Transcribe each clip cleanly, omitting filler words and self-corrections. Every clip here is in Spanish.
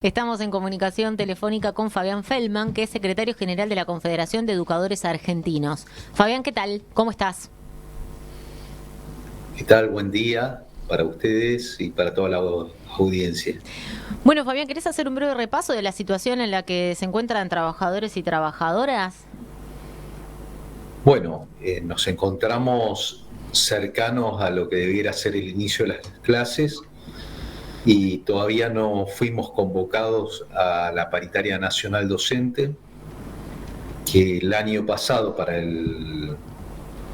Estamos en comunicación telefónica con Fabián Feldman, que es secretario general de la Confederación de Educadores Argentinos. Fabián, ¿qué tal? ¿Cómo estás? ¿Qué tal? Buen día para ustedes y para toda la audiencia. Bueno, Fabián, ¿querés hacer un breve repaso de la situación en la que se encuentran trabajadores y trabajadoras? Bueno, nos encontramos cercanos a lo que debiera ser el inicio de las clases y todavía no fuimos convocados a la paritaria nacional docente, que el año pasado, para el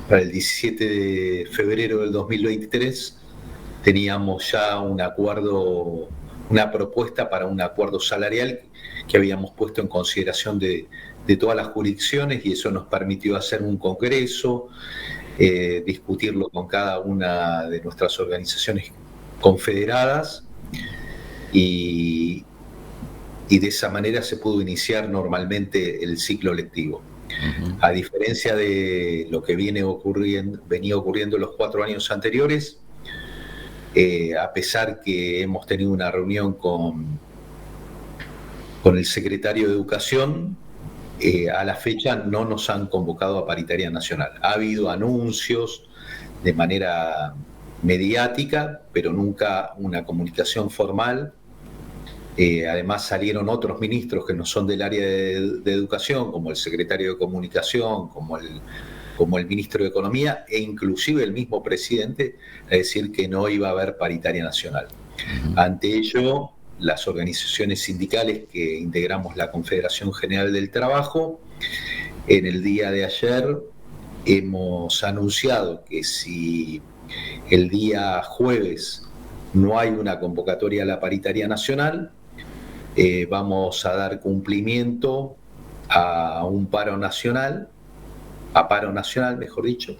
17 de febrero del 2023, teníamos ya un acuerdo, una propuesta para un acuerdo salarial que habíamos puesto en consideración de todas las jurisdicciones, y eso nos permitió hacer un congreso, discutirlo con cada una de nuestras organizaciones confederadas, y, y de esa manera se pudo iniciar normalmente el ciclo lectivo. A diferencia de lo que venía ocurriendo los 4 años anteriores, a pesar que hemos tenido una reunión con el secretario de Educación, a la fecha no nos han convocado a paritaria nacional. Ha habido anuncios de manera mediática, pero nunca una comunicación formal. Además salieron otros ministros que no son del área de educación, como el secretario de Comunicación, como el ministro de Economía, e inclusive el mismo presidente, a decir que no iba a haber paritaria nacional. Ante ello, las organizaciones sindicales que integramos la Confederación General del Trabajo, en el día de ayer hemos anunciado que si el día jueves no hay una convocatoria a la paritaria nacional, vamos a dar cumplimiento a un paro nacional, mejor dicho,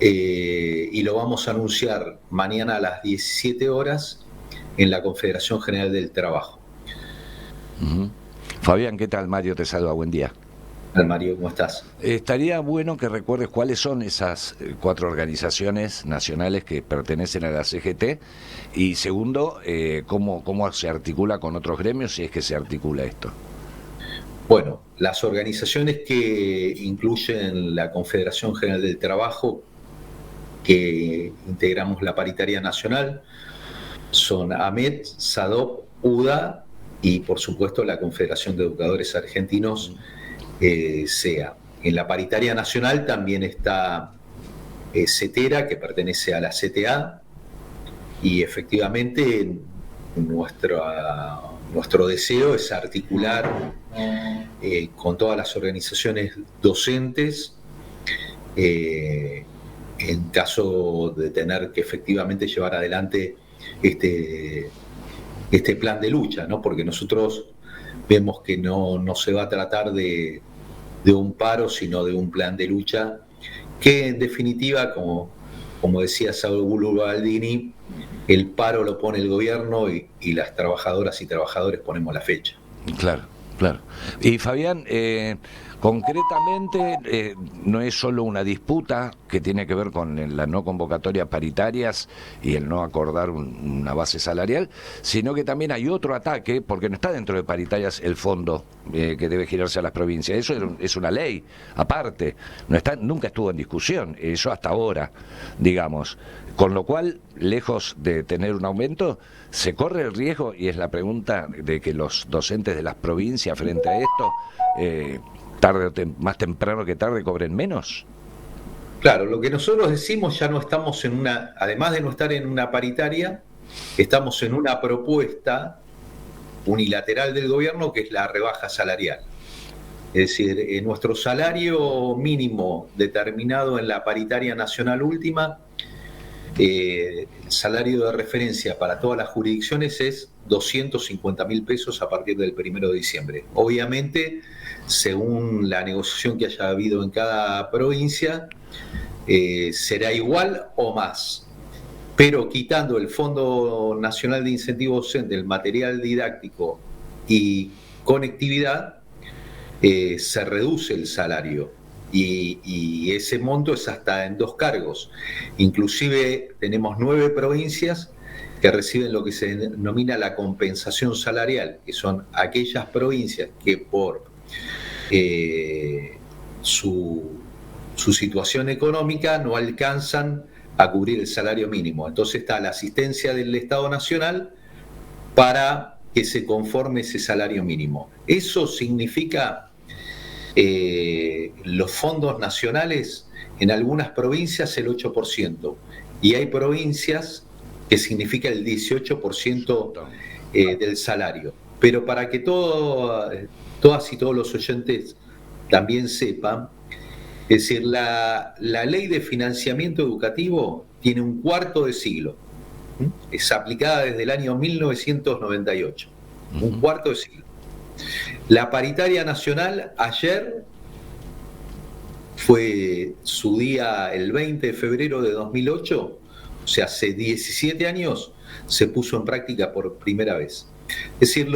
y lo vamos a anunciar mañana a las 17 horas en la Confederación General del Trabajo. Fabián, ¿qué tal? Mario te saluda, buen día. Mario, ¿cómo estás? Estaría bueno que recuerdes cuáles son esas 4 organizaciones nacionales que pertenecen a la CGT, y segundo, cómo se articula con otros gremios, si es que se articula esto. Bueno, las organizaciones que incluyen la Confederación General del Trabajo, que integramos la paritaria nacional, son AMET, SADOP, UDA y por supuesto la Confederación de Educadores Argentinos, SEA. En la paritaria nacional también está CETERA, que pertenece a la CTA, y efectivamente nuestro deseo es articular con todas las organizaciones docentes, en caso de tener que efectivamente llevar adelante este plan de lucha, ¿no? Porque nosotros vemos que no se va a tratar de un paro, sino de un plan de lucha que, en definitiva, como decía Saúl Baldini, el paro lo pone el gobierno y las trabajadoras y trabajadores ponemos la fecha. Claro, claro. Y Fabián, concretamente, no es solo una disputa que tiene que ver con la no convocatoria a paritarias y el no acordar una base salarial, sino que también hay otro ataque, porque no está dentro de paritarias el fondo que debe girarse a las provincias. Eso es una ley aparte, nunca estuvo en discusión, eso hasta ahora, digamos. Con lo cual, lejos de tener un aumento, se corre el riesgo, y es la pregunta, de que los docentes de las provincias frente a esto, más temprano que tarde, cobren menos. Claro, lo que nosotros decimos, ya no estamos además de no estar en una paritaria, estamos en una propuesta unilateral del gobierno, que es la rebaja salarial. Es decir, nuestro salario mínimo determinado en la paritaria nacional última, el salario de referencia para todas las jurisdicciones es 250.000 pesos a partir del 1 de diciembre. Obviamente, según la negociación que haya habido en cada provincia, será igual o más. Pero quitando el Fondo Nacional de Incentivo Docente, el material didáctico y conectividad, se reduce el salario. Y ese monto es hasta en 2 cargos. Inclusive tenemos 9 provincias que reciben lo que se denomina la compensación salarial, que son aquellas provincias que por su situación económica no alcanzan a cubrir el salario mínimo. Entonces está la asistencia del Estado Nacional para que se conforme ese salario mínimo. Eso significa los fondos nacionales en algunas provincias el 8%, y hay provincias que significa el 18% del salario. Pero para que todas y todos los oyentes también sepan, es decir, la ley de financiamiento educativo tiene un cuarto de siglo. Es aplicada desde el año 1998. Un cuarto de siglo. La paritaria nacional ayer fue su día, el 20 de febrero de 2008, o sea, hace 17 años se puso en práctica por primera vez. Es decir,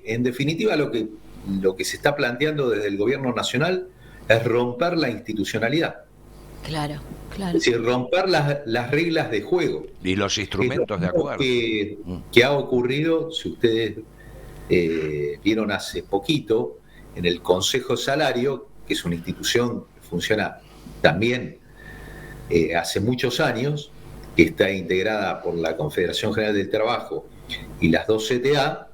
en definitiva, lo que se está planteando desde el gobierno nacional es romper la institucionalidad. Claro. Es decir, romper las reglas de juego. Y los instrumentos de acuerdo. Que ha ocurrido, si ustedes vieron hace poquito, en el Consejo de Salario, que es una institución que funciona también hace muchos años, que está integrada por la Confederación General del Trabajo y las dos CTA,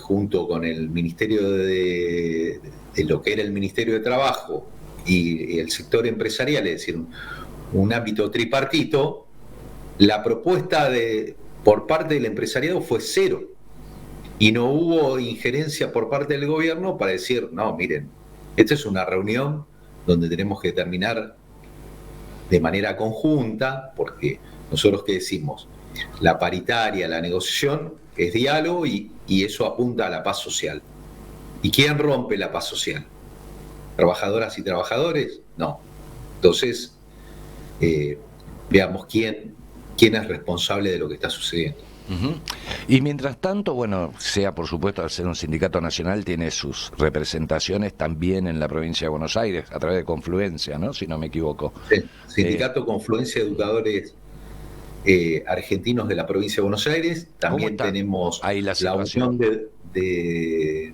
junto con el Ministerio de lo que era el Ministerio de Trabajo y el sector empresarial, es decir, un ámbito tripartito. La propuesta por parte del empresariado fue cero, y no hubo injerencia por parte del gobierno para decir, no, miren, esta es una reunión donde tenemos que determinar de manera conjunta, porque nosotros, ¿qué decimos? La paritaria, la negociación es diálogo, y eso apunta a la paz social. ¿Y quién rompe la paz social? ¿Trabajadoras y trabajadores? No. Entonces, veamos quién es responsable de lo que está sucediendo. Y mientras tanto, bueno, SEA, por supuesto, al ser un sindicato nacional, tiene sus representaciones también en la provincia de Buenos Aires, a través de Confluencia, ¿no? Si no me equivoco. Sí, Sindicato Confluencia de Educadores Argentinos de la provincia de Buenos Aires. También tenemos la Unión de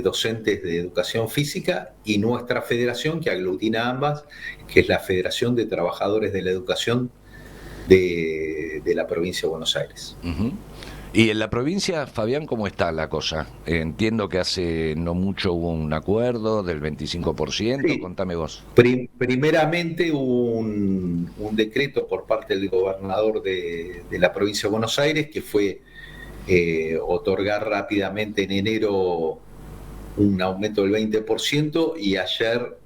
Docentes de Educación Física, y nuestra federación, que aglutina ambas, que es la Federación de Trabajadores de la Educación de la provincia de Buenos Aires. Y en la provincia, Fabián, ¿cómo está la cosa? Entiendo que hace no mucho hubo un acuerdo del 25%, sí. Contame vos. Primeramente hubo un decreto por parte del gobernador de la provincia de Buenos Aires, que fue otorgar rápidamente en enero un aumento del 20%, y ayer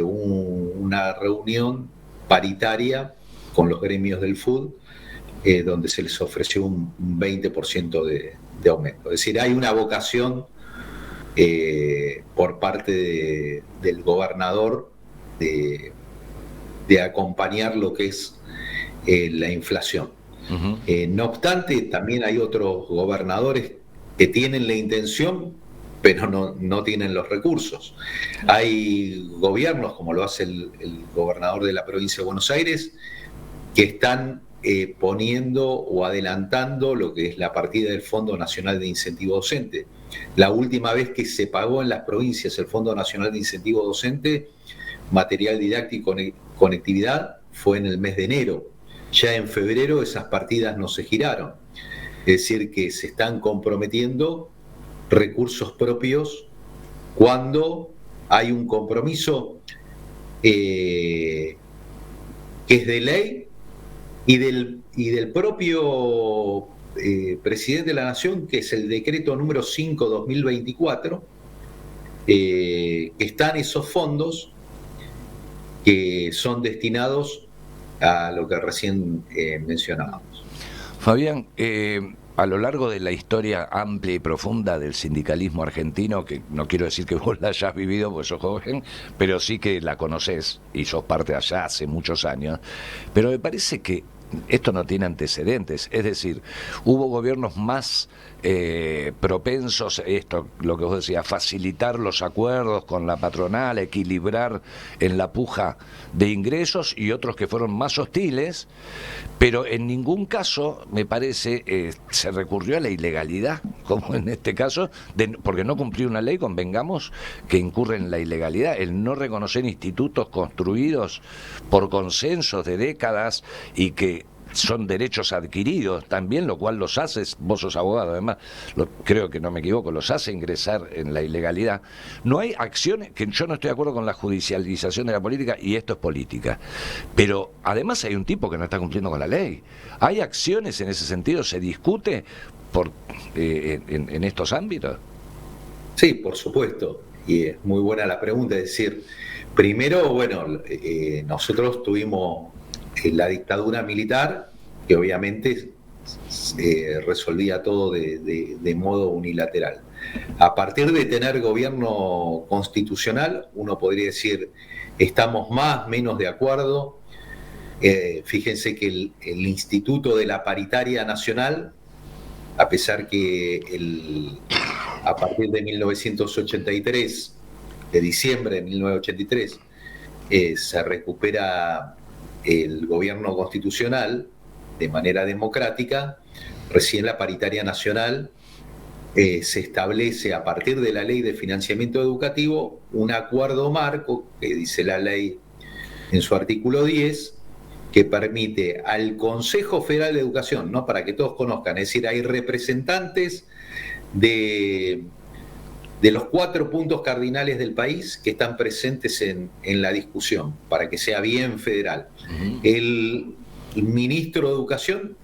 una reunión paritaria con los gremios del fútbol, donde se les ofreció un 20% de aumento. Es decir, hay una vocación por parte del gobernador de acompañar lo que es la inflación. No obstante, también hay otros gobernadores que tienen la intención, pero no tienen los recursos. Hay gobiernos, como lo hace el gobernador de la provincia de Buenos Aires, que están poniendo o adelantando lo que es la partida del Fondo Nacional de Incentivo Docente. La última vez que se pagó en las provincias el Fondo Nacional de Incentivo Docente, material didáctico y conectividad, fue en el mes de enero. Ya en febrero esas partidas no se giraron. Es decir, que se están comprometiendo recursos propios cuando hay un compromiso que es de ley y del propio presidente de la Nación, que es el decreto número 5/2024, que están esos fondos que son destinados a lo que recién mencionábamos. Fabián, a lo largo de la historia amplia y profunda del sindicalismo argentino, que no quiero decir que vos la hayas vivido porque sos joven, pero sí que la conocés y sos parte de allá hace muchos años, pero me parece que esto no tiene antecedentes. Es decir, hubo gobiernos más propensos, esto, lo que vos decías, facilitar los acuerdos con la patronal, equilibrar en la puja de ingresos, y otros que fueron más hostiles, pero en ningún caso, me parece, se recurrió a la ilegalidad, como en este caso, porque no cumplió una ley, convengamos, que incurre en la ilegalidad, el no reconocer institutos construidos por consensos de décadas y que son derechos adquiridos también, lo cual los hace, vos sos abogado además, creo que no me equivoco, los hace ingresar en la ilegalidad. No hay acciones, que yo no estoy de acuerdo con la judicialización de la política, y esto es política, pero además hay un tipo que no está cumpliendo con la ley. ¿Hay acciones en ese sentido? ¿Se discute en estos ámbitos? Sí, por supuesto, y es muy buena la pregunta. Es decir, primero, bueno, nosotros tuvimos la dictadura militar, que obviamente resolvía todo de modo unilateral. A partir de tener gobierno constitucional, uno podría decir, estamos más, menos de acuerdo. Fíjense que el Instituto de la Paritaria Nacional, a pesar que a partir de 1983, de diciembre de 1983, se recupera el gobierno constitucional de manera democrática, recién la Paritaria Nacional se establece a partir de la Ley de Financiamiento Educativo un acuerdo marco, que dice la ley en su artículo 10, que permite al Consejo Federal de Educación, ¿no? Para que todos conozcan, es decir, hay representantes de los 4 puntos cardinales del país que están presentes en la discusión, para que sea bien federal. El ministro de Educación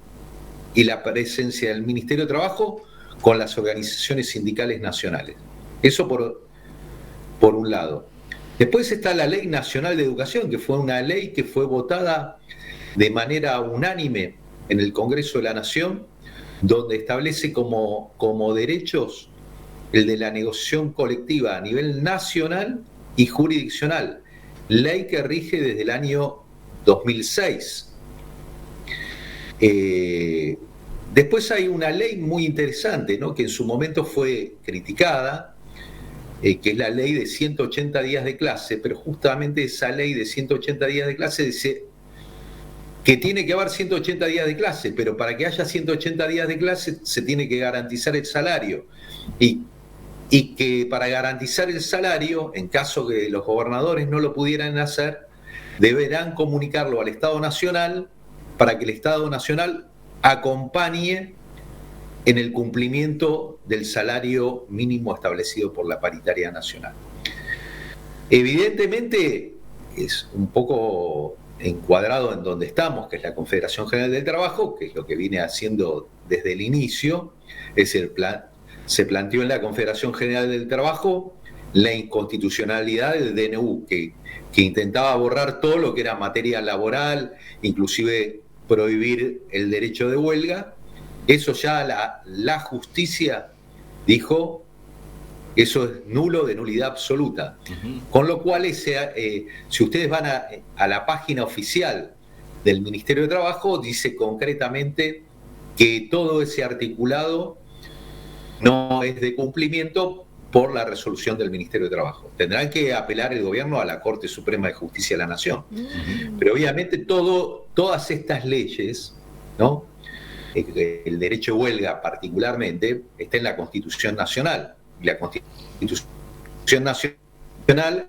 y la presencia del Ministerio de Trabajo con las organizaciones sindicales nacionales. Eso por un lado. Después está la Ley Nacional de Educación, que fue una ley que fue votada de manera unánime en el Congreso de la Nación, donde establece como derechos el de la negociación colectiva a nivel nacional y jurisdiccional, ley que rige desde el año 2006. Después hay una ley muy interesante, ¿no?, que en su momento fue criticada, que es la ley de 180 días de clase, pero justamente esa ley de 180 días de clase dice que tiene que haber 180 días de clase, pero para que haya 180 días de clase se tiene que garantizar el salario. Y que para garantizar el salario, en caso que los gobernadores no lo pudieran hacer, deberán comunicarlo al Estado Nacional para que el Estado Nacional acompañe en el cumplimiento del salario mínimo establecido por la Paritaria Nacional. Evidentemente es un poco encuadrado en donde estamos, que es la Confederación General del Trabajo, que es lo que viene haciendo desde el inicio, es el plan. Se planteó en la Confederación General del Trabajo la inconstitucionalidad del DNU, que intentaba borrar todo lo que era materia laboral, inclusive prohibir el derecho de huelga. Eso ya la justicia dijo, eso es nulo, de nulidad absoluta. Con lo cual, si ustedes van a la página oficial del Ministerio de Trabajo, dice concretamente que todo ese articulado no es de cumplimiento por la resolución del Ministerio de Trabajo. Tendrán que apelar el gobierno a la Corte Suprema de Justicia de la Nación. Pero obviamente todas estas leyes, ¿no?, el derecho de huelga particularmente, está en la Constitución Nacional. Y la Constitución Nacional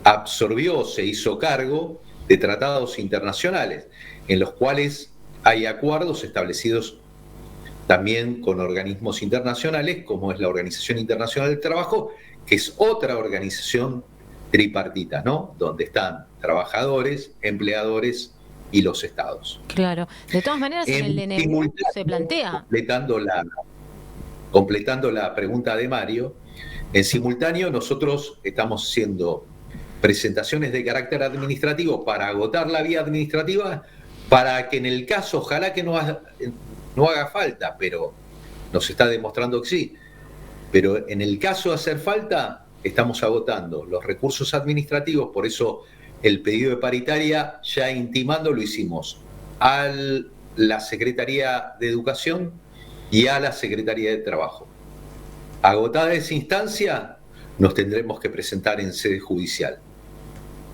absorbió, se hizo cargo de tratados internacionales, en los cuales hay acuerdos establecidos también con organismos internacionales, como es la Organización Internacional del Trabajo, que es otra organización tripartita, ¿no?, donde están trabajadores, empleadores y los estados. Claro. De todas maneras, en el DNU se plantea. Completando la pregunta de Mario, en simultáneo nosotros estamos haciendo presentaciones de carácter administrativo para agotar la vía administrativa, para que en el caso, ojalá que no haga falta, pero nos está demostrando que sí, pero en el caso de hacer falta, estamos agotando los recursos administrativos. Por eso el pedido de paritaria, ya intimando, lo hicimos a la Secretaría de Educación y a la Secretaría de Trabajo. Agotada esa instancia, nos tendremos que presentar en sede judicial.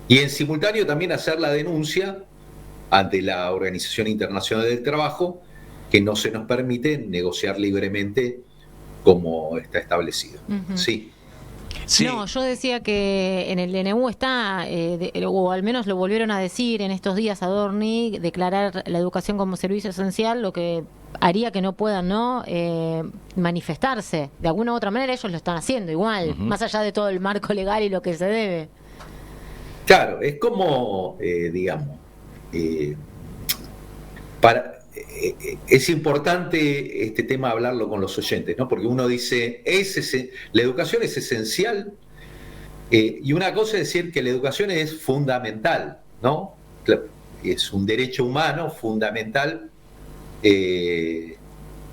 Y en simultáneo también hacer la denuncia ante la Organización Internacional del Trabajo, que no se nos permite negociar libremente como está establecido. Sí. Sí. No, yo decía que en el DNU está, o al menos lo volvieron a decir en estos días Adorni, declarar la educación como servicio esencial, lo que haría que no puedan manifestarse. De alguna u otra manera ellos lo están haciendo igual, más allá de todo el marco legal y lo que se debe. Claro, es como, digamos, es importante este tema hablarlo con los oyentes, ¿no? Porque uno dice, la educación es esencial, y una cosa es decir que la educación es fundamental, ¿no? Es un derecho humano fundamental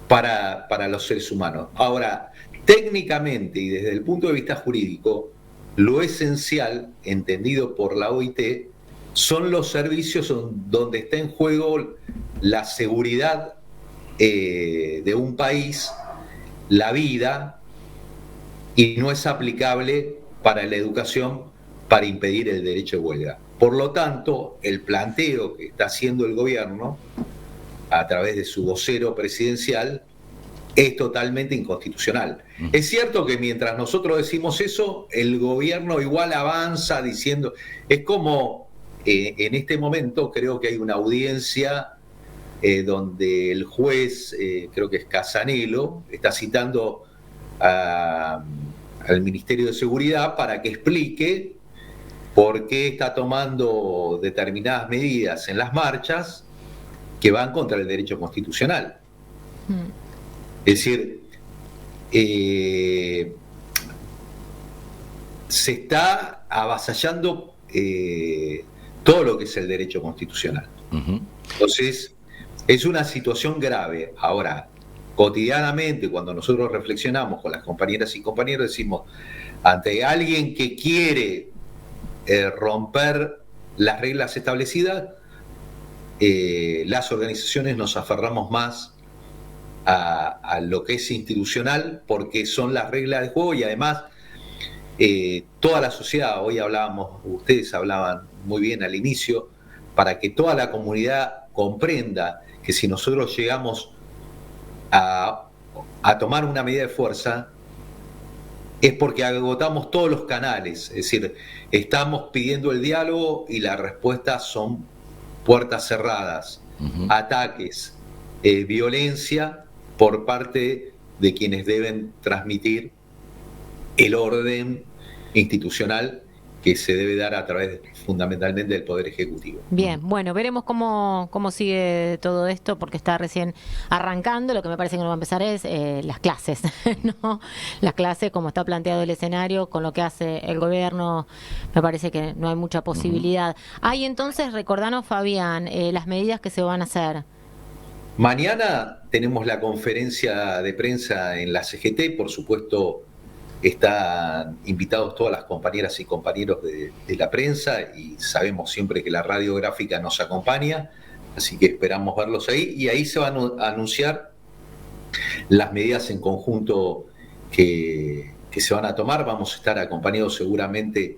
para los seres humanos. Ahora, técnicamente y desde el punto de vista jurídico, lo esencial, entendido por la OIT, son los servicios donde está en juego la seguridad de un país, la vida, y no es aplicable para la educación para impedir el derecho de huelga. Por lo tanto, el planteo que está haciendo el gobierno a través de su vocero presidencial es totalmente inconstitucional. Es cierto que mientras nosotros decimos eso, el gobierno igual avanza diciendo, es como en este momento creo que hay una audiencia donde el juez, creo que es Casanelo, está citando al Ministerio de Seguridad para que explique por qué está tomando determinadas medidas en las marchas que van contra el derecho constitucional. Es decir, se está avasallando todo lo que es el derecho constitucional. Entonces, es una situación grave. Ahora, cotidianamente, cuando nosotros reflexionamos con las compañeras y compañeros, decimos, ante alguien que quiere romper las reglas establecidas, las organizaciones nos aferramos más a lo que es institucional, porque son las reglas de juego y además toda la sociedad, hoy hablábamos, ustedes hablaban muy bien al inicio, para que toda la comunidad comprenda que si nosotros llegamos a tomar una medida de fuerza, es porque agotamos todos los canales, es decir, estamos pidiendo el diálogo y la respuesta son puertas cerradas, ataques, violencia por parte de quienes deben transmitir el orden institucional que se debe dar a través fundamentalmente del Poder Ejecutivo. Bien, bueno, veremos cómo sigue todo esto, porque está recién arrancando. Lo que me parece que no va a empezar es las clases, ¿no? Las clases, como está planteado el escenario, con lo que hace el gobierno, me parece que no hay mucha posibilidad. Hay entonces, recordanos, Fabián, las medidas que se van a hacer. Mañana tenemos la conferencia de prensa en la CGT, por supuesto. Están invitados todas las compañeras y compañeros de la prensa y sabemos siempre que la radiográfica nos acompaña, así que esperamos verlos ahí y ahí se van a anunciar las medidas en conjunto que se van a tomar. Vamos a estar acompañados seguramente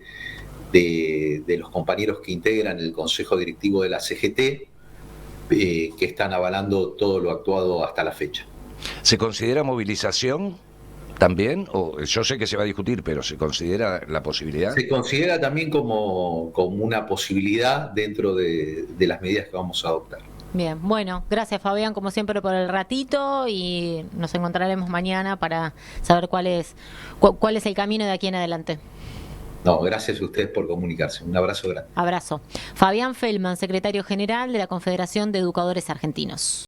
de los compañeros que integran el Consejo Directivo de la CGT, que están avalando todo lo actuado hasta la fecha. ¿Se considera movilización también? O yo sé que se va a discutir, pero ¿se considera la posibilidad? Se considera también como una posibilidad dentro de las medidas que vamos a adoptar. Bien, bueno, gracias Fabián, como siempre, por el ratito, y nos encontraremos mañana para saber cuál es el camino de aquí en adelante. No, gracias a ustedes por comunicarse. Un abrazo grande. Abrazo. Fabián Feldman, secretario general de la Confederación de Educadores Argentinos.